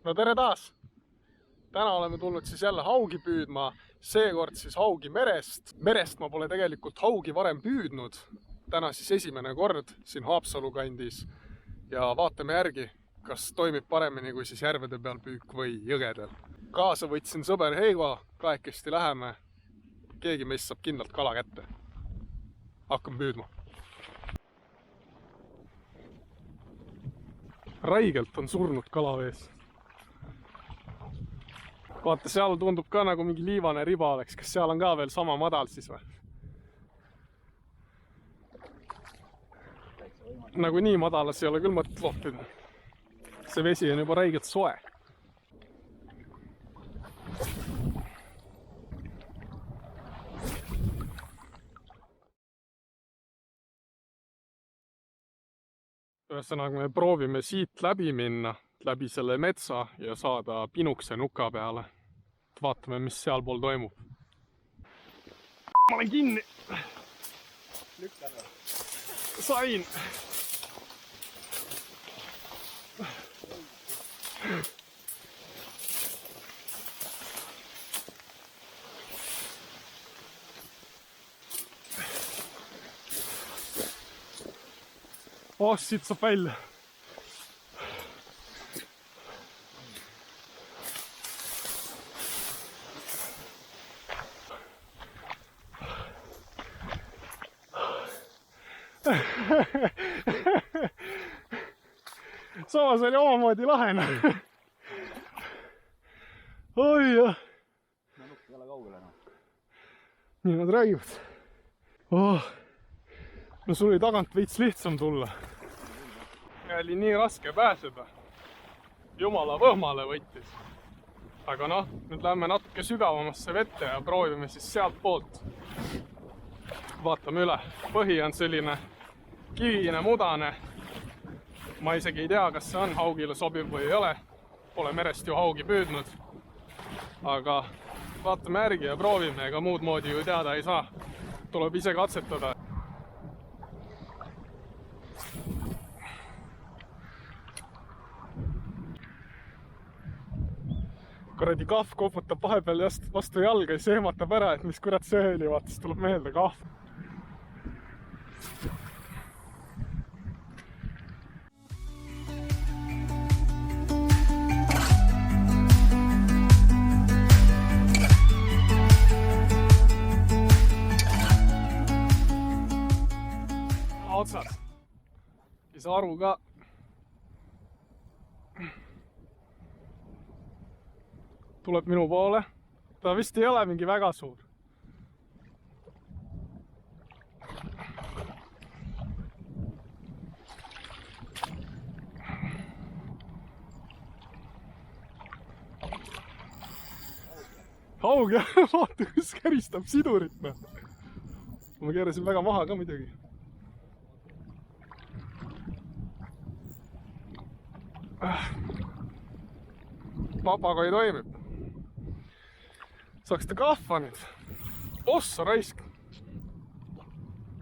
No tere taas! Täna oleme tulnud siis jälle haugi püüdma, seekord siis haugi merest. Merest ma pole tegelikult haugi varem püüdnud. Täna siis esimene kord siin Haapsalu kandis ja vaatame järgi, kas toimib paremini kui siis järvede peal püük või jõgedel. Kaasa võtsin sõber Heigo, kahekesti läheme. Keegi meist saab kindlalt kala kätte. Hakkame püüdma. Raigelt on surnud kalavees. Vaata, seal tundub ka nagu mingi liivane riba oleks. Kas seal on ka veel sama madal siis või? Nagu nii madalas ei ole küll mõtet loppida. See vesi on juba räigelt soe. Ühesõnaga me proovime siit läbi minna, läbi selle metsa ja saada pinukse nuka peale. Vaatame, mis seal pool toimub. Ma olen kinni! Sain! Siit saab välja. Samas oli omamoodi lahena. Oi jah. Nukk ei ole kaugele enam. Nii nad räägivad. No sul oli tagant veits lihtsam tulla. Oli nii raske pääseda. Jumala võhmale võttis. Aga noh, nüüd lähme natuke sügavamasse vette ja proovime siis sealt poolt. Vaatame üle. Põhi on selline kivine, mudane. Ma isegi ei tea, kas see on haugile sobiv või ei ole. Pole merest ju haugi püüdnud. Aga vaatame järgi ja proovime, ega muud moodi ju teada ei saa. Tuleb ise katsetada. Kuradi kahv koputab vahepeal vastu jalga ja siis ehmatab ära, et mis kurat see oli, vaata, siis tuleb meelde kahv. Otsas. Ei saa aru ka. Tuleb minu poole. Ta vist ei ole mingi väga suur. Haug jah, vaata kus käristab sidurit. Ma keerasin väga maha ka midagi. Papagoi toimib. Saaks ta kahva nüüd. Ossa raisk.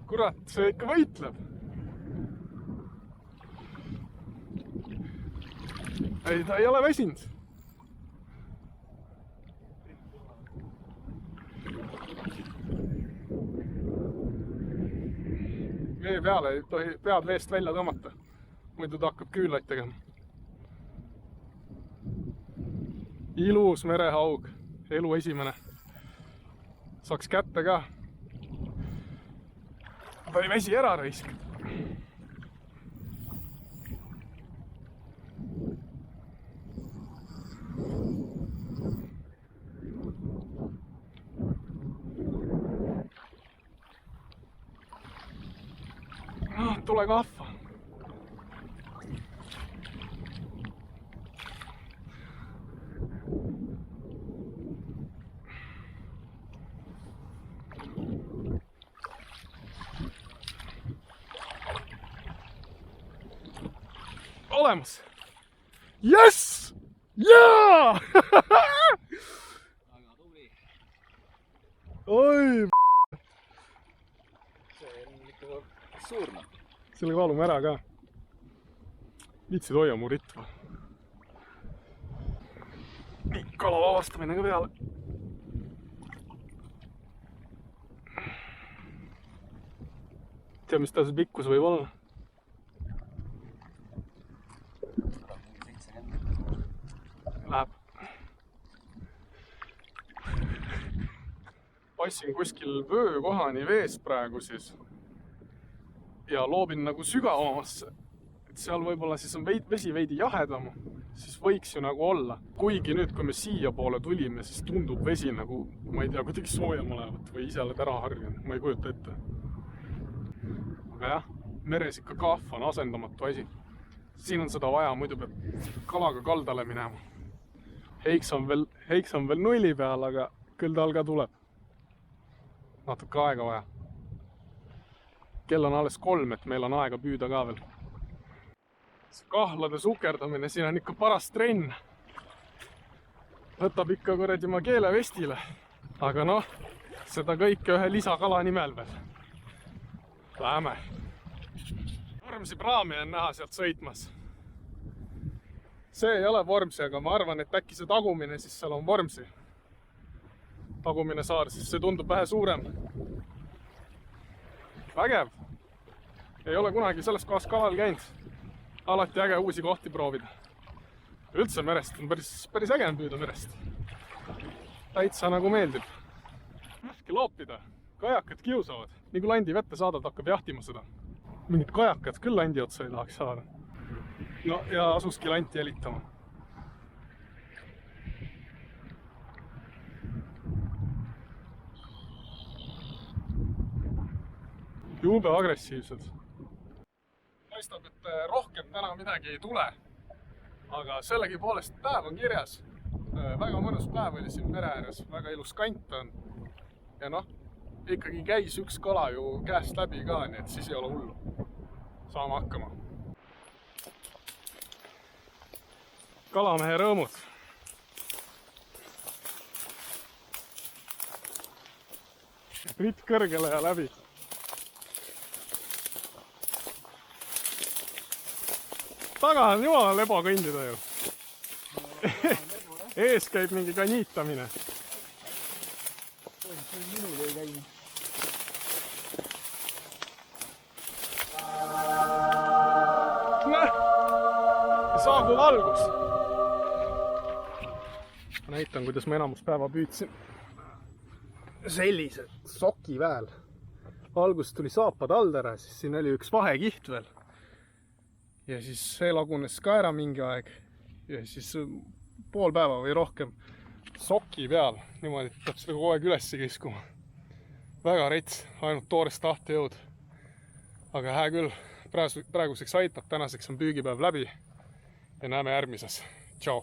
Kurat, see ikka võitleb. Ei, ta ei ole väsinud. Vee peale ei tohi pead veest välja tõmmata. Muidu ta hakkab küünlaid tegema. Ilus merehaug. Elu esimene. Saaks kätte ka. Ta ei väsi ära raisk. Tule kahva. Olemas. Yes! Jaa! Aga tubli. Oi! See on ikka suurne. Selle kaalume ära ka. Viitsid hoia mu ritva. kala vabastamine ka peale. Tea, mis ta see pikkus võib olla? Läheb. Passin kuskil vöökohani veest praegu siis ja loobin nagu sügavamasse, et seal võib-olla siis on vesi veidi jahedam, siis võiks ju nagu olla. Kuigi nüüd, kui me siia poole tulime, siis tundub vesi nagu, ma ei tea, kuidagi soojem olevat või ise oled ära harjunud, ma ei kujuta ette. Aga jah, meres ikka kahv on asendamatu asi. Siin on seda vaja, muidu peab kalaga kaldale minema. Heiks on veel nulli peal, aga küll tal ka tuleb. Natuke aega vaja. Kell on alles 3, et meil on aega püüda ka veel. Kahlade sukerdamine, siin on ikka paras trenn. Võtab ikka kuradi ma keele vestile. Aga noh, seda kõike ühe lisakala nimel veel. Läheme. Vormsi praami on näha sealt sõitmas. See ei ole Vormsi, aga ma arvan, et äkki see tagumine, siis seal on Vormsi. Tagumine saar, siis see tundub vähe suurem. Vägev. Ei ole kunagi selles kohas kalal käinud. Alati äge uusi kohti proovida. Üldse merest on päris äge on püüda merest. Täitsa nagu meeldib. Raske loopida. Kajakad kiusavad. Nii kui landi vette saadad, hakkab jahtima seda. Mingid kajakad küll landi otsa ei tahaks saada. No ja asuski lanti jälitama. Jube agressiivsed. Paistab, et rohkem täna midagi ei tule. Aga sellegi poolest päev on kirjas. Väga mõnus päev oli siin mere ääres. Väga ilus kant on. Ja noh, ikkagi käis üks kala ju käest läbi ka, nii et siis ei ole hullu. Saame hakkama. Kalamehe rõõmud. Ritt kõrgele ja läbi. Taga on jumala lebo kõndida ju. Ees käib mingi kaniitamine. Minul ei käi. Saabub algus. Näitan, kuidas ma enamus päeva püüdsin. Sellise soki väel. Algus tuli saapad all ära, siis siin oli üks vahekiht veel. Ja siis see lagunes ka ära mingi aeg. Ja siis pool päeva või rohkem soki peal. Niimoodi peab seda kogu aeg üles kiskuma. Väga rets, ainult toorest tahtejõud. Aga hää küll, praeguseks aitab, tänaseks on püügipäev läbi. Ja näeme järgmises. Tšau!